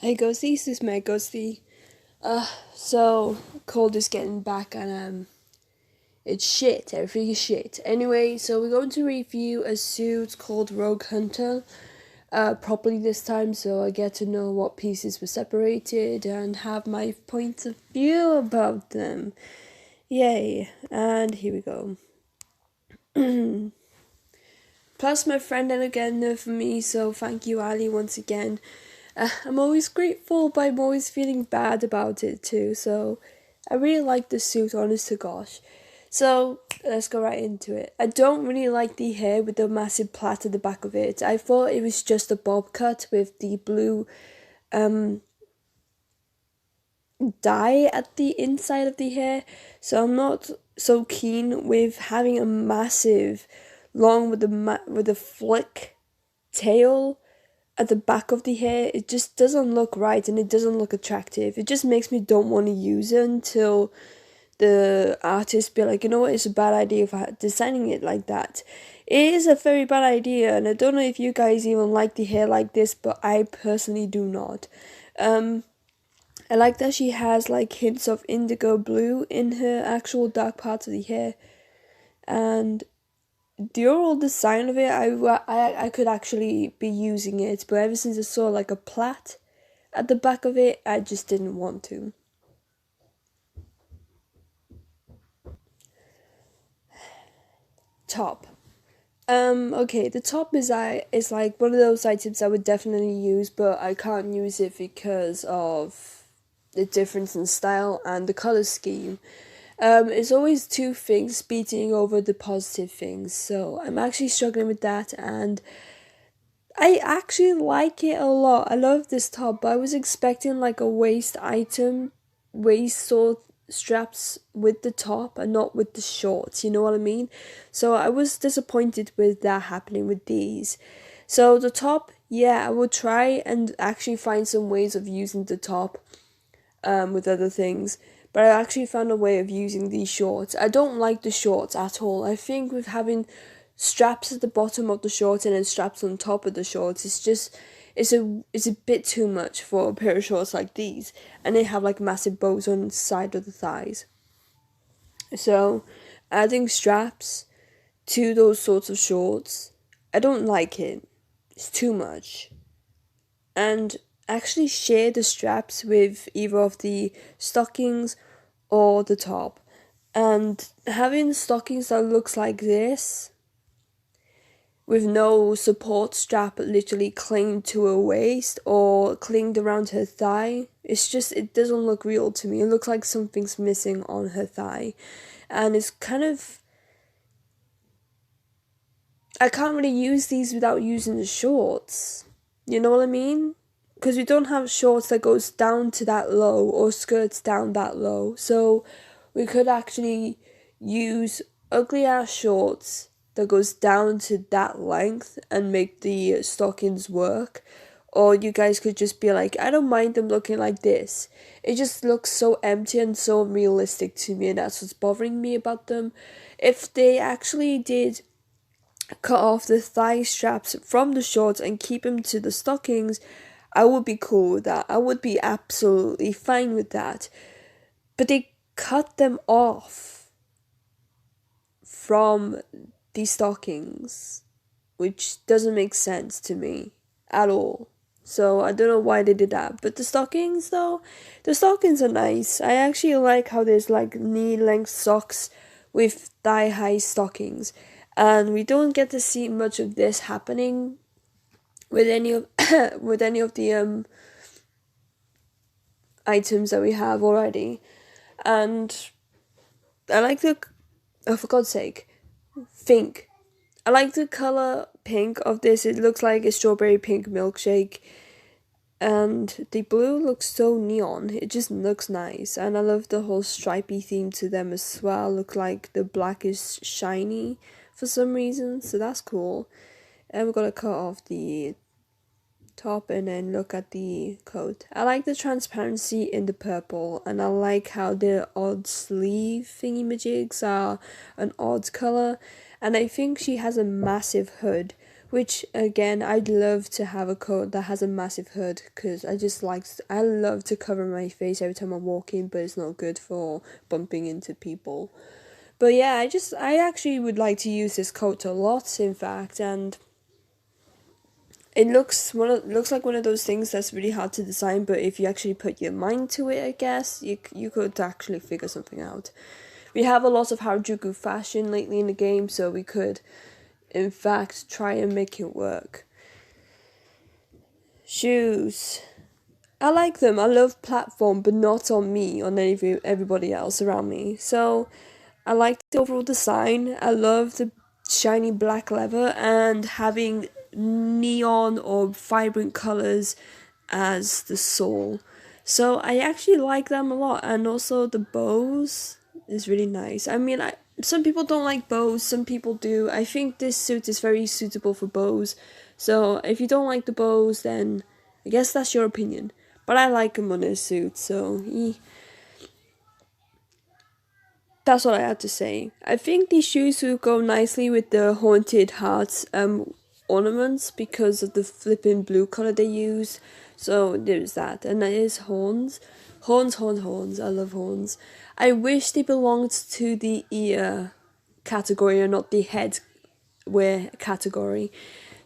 Hey Ghosty, this is my Ghosty. So cold is getting back and it's shit. Everything is shit. Anyway, so we're going to review a suit called Rogue Hunter, properly this time, so I get to know what pieces were separated and have my points of view about them. Yay! And here we go. Plus, my friend and again there for me, so thank you, Ali, once again. I'm always grateful, but I'm always feeling bad about it too. So I really like the suit, honest to gosh. So let's go right into it. I don't really like the hair with the massive plait at the back of it. I thought it was just a bob cut with the blue dye at the inside of the hair. So I'm not so keen with having a massive, long with a flick tail at the back of the hair. It just doesn't look right and it doesn't look attractive. It just makes me don't want to use it until the artist be like, you know what, it's a bad idea for designing it like that. It is a very bad idea, and I don't know if you guys even like the hair like this, but I personally do not. I like that she has like hints of indigo blue in her actual dark parts of the hair, and the overall design of it, I could actually be using it, but ever since I saw like a plait at the back of it, I just didn't want to. Top. Okay, the top is like one of those items I would definitely use, but I can't use it because of the difference in style and the color scheme. It's always two things beating over the positive things, so I'm actually struggling with that, and I actually like it a lot. I love this top, but I was expecting like a waist item, waist sort straps with the top and not with the shorts, you know what I mean? So I was disappointed with that happening with these. So the top, yeah, I will try and actually find some ways of using the top with other things. But I actually found a way of using these shorts. I don't like the shorts at all. I think with having straps at the bottom of the shorts and then straps on top of the shorts, it's a bit too much for a pair of shorts like these. And they have like massive bows on the side of the thighs. So adding straps to those sorts of shorts, I don't like it. It's too much. And actually share the straps with either of the stockings or the top. And having stockings that looks like this with no support strap literally clinging to her waist or clinged around her thigh, it doesn't look real to me. It looks like something's missing on her thigh. And it's kind of, I can't really use these without using the shorts. You know what I mean? Because we don't have shorts that goes down to that low or skirts down that low. So we could actually use ugly ass shorts that goes down to that length and make the stockings work. Or you guys could just be like, I don't mind them looking like this. It just looks so empty and so unrealistic to me, and that's what's bothering me about them. If they actually did cut off the thigh straps from the shorts and keep them to the stockings, I would be cool with that. I would be absolutely fine with that. But they cut them off from the stockings, which doesn't make sense to me at all. So I don't know why they did that. But the stockings though, the stockings are nice. I actually like how there's like knee length socks with thigh high stockings. And we don't get to see much of this happening with any of with any of the items that we have already. And I like the, oh, for God's sake, pink. I like the color pink of this. It looks like a strawberry pink milkshake. And the blue looks so neon. It just looks nice. And I love the whole stripy theme to them as well. Look like the black is shiny for some reason. So that's cool. And we're gonna cut off the top and then look at the coat. I like the transparency in the purple, and I like how the odd sleeve thingy majigs are an odd color. And I think she has a massive hood, which again, I'd love to have a coat that has a massive hood because I love to cover my face every time I'm walking, but it's not good for bumping into people. But yeah, I actually would like to use this coat a lot, in fact, and looks like one of those things that's really hard to design, but if you actually put your mind to it, I guess you could actually figure something out. We have a lot of Harajuku fashion lately in the game, so we could, in fact, try and make it work. Shoes. I like them. I love platform, but not on me, on everybody else around me. So I like the overall design. I love the shiny black leather and having neon or vibrant colors as the sole. So I actually like them a lot, and also the bows is really nice. I mean, some people don't like bows, some people do. I think this suit is very suitable for bows. So if you don't like the bows, then I guess that's your opinion. But I like them on this suit, so that's what I had to say. I think these shoes will go nicely with the Haunted Hearts ornaments because of the flipping blue color they use. So there's that. And that is horns. Horns. I love horns. I wish they belonged to the ear category and not the head wear category.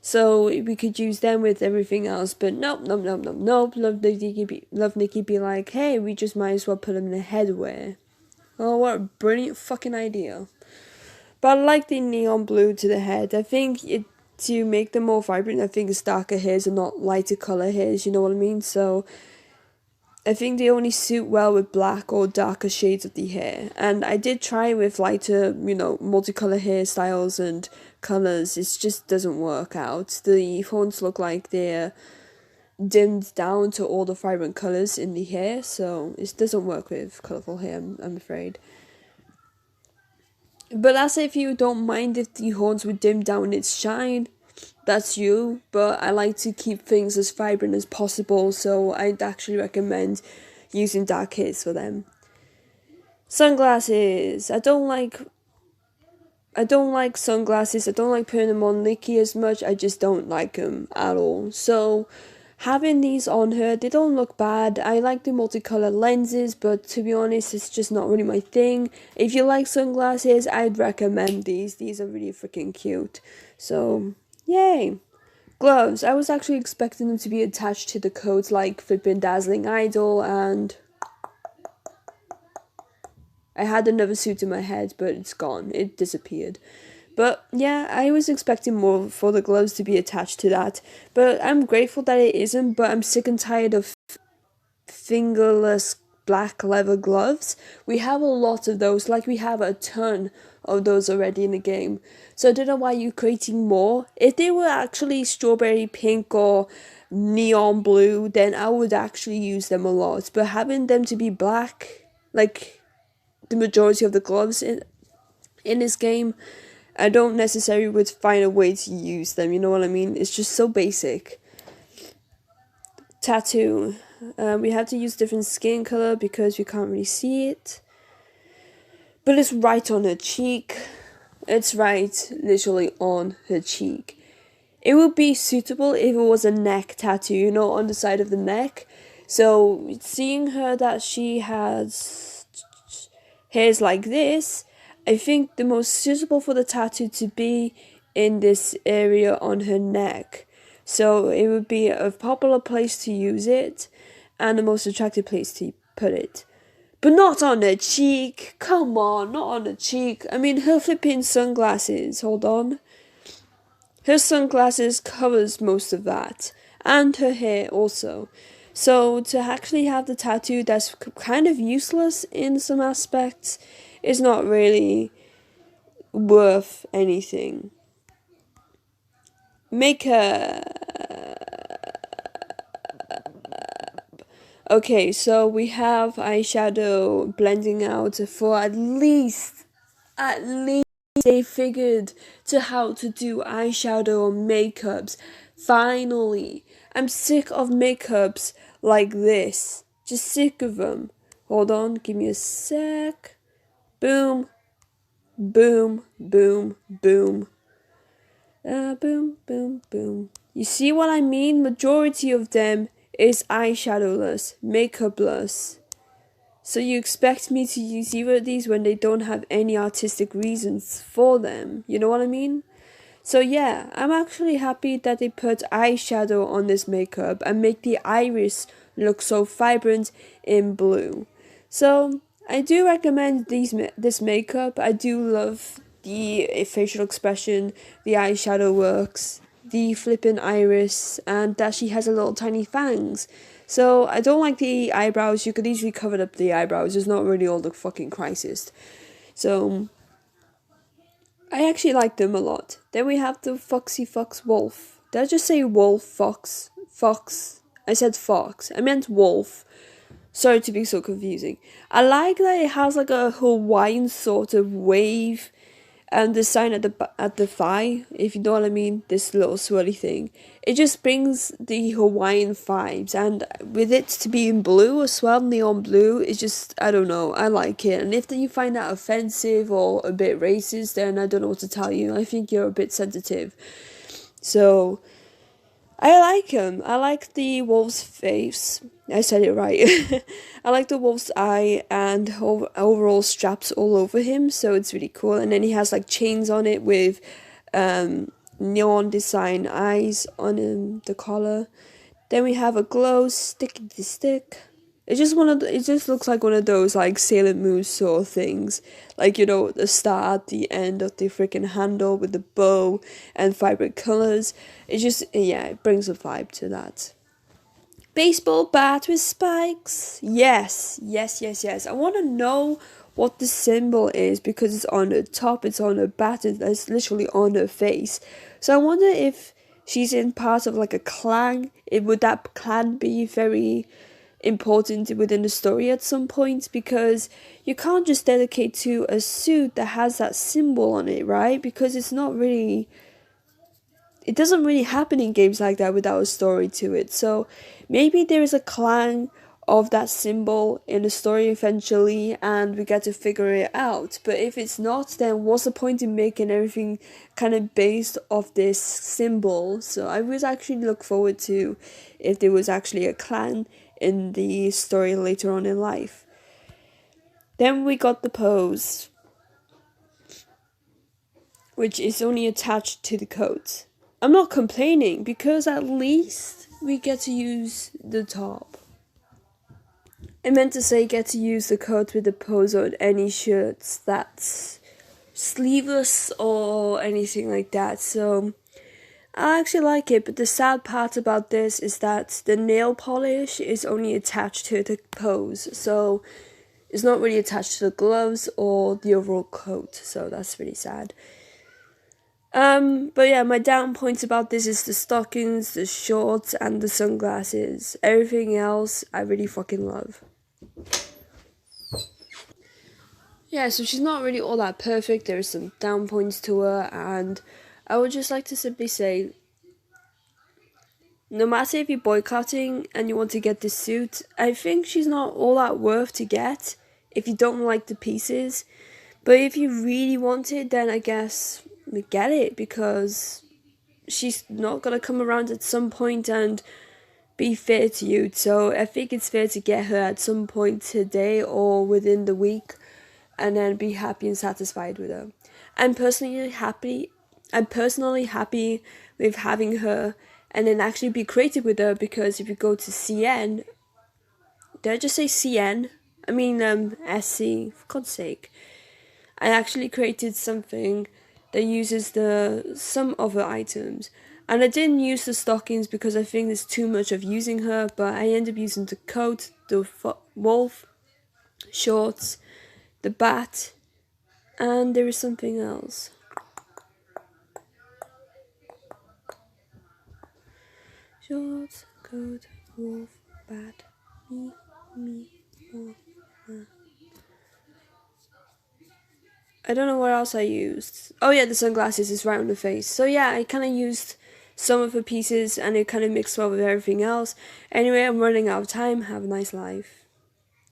So we could use them with everything else, but nope. Love Nikki be like, hey, we just might as well put them in the headwear. Oh, what a brilliant fucking idea. But I like the neon blue to the head. I think to make them more vibrant, I think it's darker hairs and not lighter colour hairs, you know what I mean? So I think they only suit well with black or darker shades of the hair. And I did try with lighter, multicolour hairstyles and colours. It just doesn't work out. The horns look like they're dimmed down to all the vibrant colours in the hair, so it doesn't work with colourful hair, I'm afraid. But that's if you don't mind if the horns would dim down its shine. That's you, but I like to keep things as vibrant as possible, so I'd actually recommend using dark hairs for them. Sunglasses. I don't like sunglasses. I don't like putting them on Nikki as much. I just don't like them at all. So having these on her, they don't look bad. I like the multicolored lenses, but to be honest, it's just not really my thing. If you like sunglasses, I'd recommend these. These are really freaking cute. So, yay. Gloves. I was actually expecting them to be attached to the coats like flippin' Dazzling Idol, and I had another suit in my head, but it's gone. It disappeared. But yeah, I was expecting more for the gloves to be attached to that. But I'm grateful that it isn't, but I'm sick and tired of fingerless black leather gloves. We have a lot of those, like we have a ton of those already in the game. So I don't know why you're creating more. If they were actually strawberry pink or neon blue, then I would actually use them a lot. But having them to be black, like the majority of the gloves in this game, I don't necessarily would find a way to use them, you know what I mean? It's just so basic. Tattoo. We have to use different skin color because we can't really see it. But it's right on her cheek. It's right literally on her cheek. It would be suitable if it was a neck tattoo, on the side of the neck. So seeing her that she has hairs like this, I think the most suitable for the tattoo to be in this area on her neck. So it would be a popular place to use it and the most attractive place to put it. But not on her cheek. Come on, not on her cheek. I mean, her flipping sunglasses. Hold on. Her sunglasses covers most of that. And her hair also. So to actually have the tattoo that's kind of useless in some aspects is not really worth anything. Makeup. Okay, so we have eyeshadow blending out for at least they figured to how to do eyeshadow or makeups. Finally, I'm sick of makeups like this. Just sick of them. Hold on, give me a sec. Boom, boom, boom, boom. Boom, boom, boom. You see what I mean? Majority of them is eyeshadowless, makeupless. So you expect me to use either of these when they don't have any artistic reasons for them. You know what I mean? So yeah, I'm actually happy that they put eyeshadow on this makeup and make the iris look so vibrant in blue. So I do recommend this makeup. I do love the facial expression, the eyeshadow works, the flippin' iris, and that she has a little tiny fangs. So I don't like the eyebrows. You could easily cover up the eyebrows. It's not really all the fucking crisis. So I actually like them a lot. Then we have the Foxy Fox Wolf. Did I just say wolf, fox, fox? I said fox. I meant wolf. Sorry to be so confusing. I like that it has like a Hawaiian sort of wave and the sign at the thigh, if you know what I mean, this little swirly thing. It just brings the Hawaiian vibes, and with it to be in blue as well, neon blue, it's just, I don't know, I like it. And if you find that offensive or a bit racist, then I don't know what to tell you. I think you're a bit sensitive. So I like him. I like the wolf's face. I said it right. I like the wolf's eye and overall straps all over him, so it's really cool. And then he has like chains on it with neon design eyes on the collar. Then we have a glow sticky to stick. It just looks like one of those like Sailor Moon sort of things, like the star at the end of the freaking handle with the bow and vibrant colors. It brings a vibe to that. Baseball bat with spikes. Yes, yes, yes, yes. I want to know what the symbol is because it's on the top. It's on her bat. It's literally on her face. So I wonder if she's in part of like a clan. Would that clan be very important within the story at some point, because you can't just dedicate to a suit that has that symbol on it, right? Because it doesn't really happen in games like that without a story to it. So maybe there is a clan of that symbol in the story eventually and we get to figure it out. But if it's not, then what's the point in making everything kind of based off this symbol? So I would actually look forward to if there was actually a clan in the story later on in life. Then we got the pose, which is only attached to the coat. I'm not complaining because at least we get to use the top. I meant to say get to use the coat with the pose on any shirts that's sleeveless or anything like that. So I actually like it, but the sad part about this is that the nail polish is only attached to the pose, so it's not really attached to the gloves or the overall coat, so that's really sad. But yeah, my down points about this is the stockings, the shorts, and the sunglasses. Everything else, I really fucking love. Yeah, so she's not really all that perfect. There's some down points to her, and I would just like to simply say, no matter if you're boycotting and you want to get this suit, I think she's not all that worth to get if you don't like the pieces. But if you really want it, then I guess get it, because she's not going to come around at some point and be fair to you. So I think it's fair to get her at some point today or within the week and then be happy and satisfied with her. I'm personally happy with having her and then actually be creative with her, because if you go to CN, did I just say CN? I mean SC, for God's sake. I actually created something that uses some other items. And I didn't use the stockings because I think there's too much of using her, but I end up using the coat, the wolf, shorts, the bat, and there is something else. Shorts, coat, wolf, bat, me, wolf, I don't know what else I used. Oh yeah, the sunglasses is right on the face. So yeah, I kind of used some of the pieces and it kind of mixed well with everything else. Anyway, I'm running out of time. Have a nice life.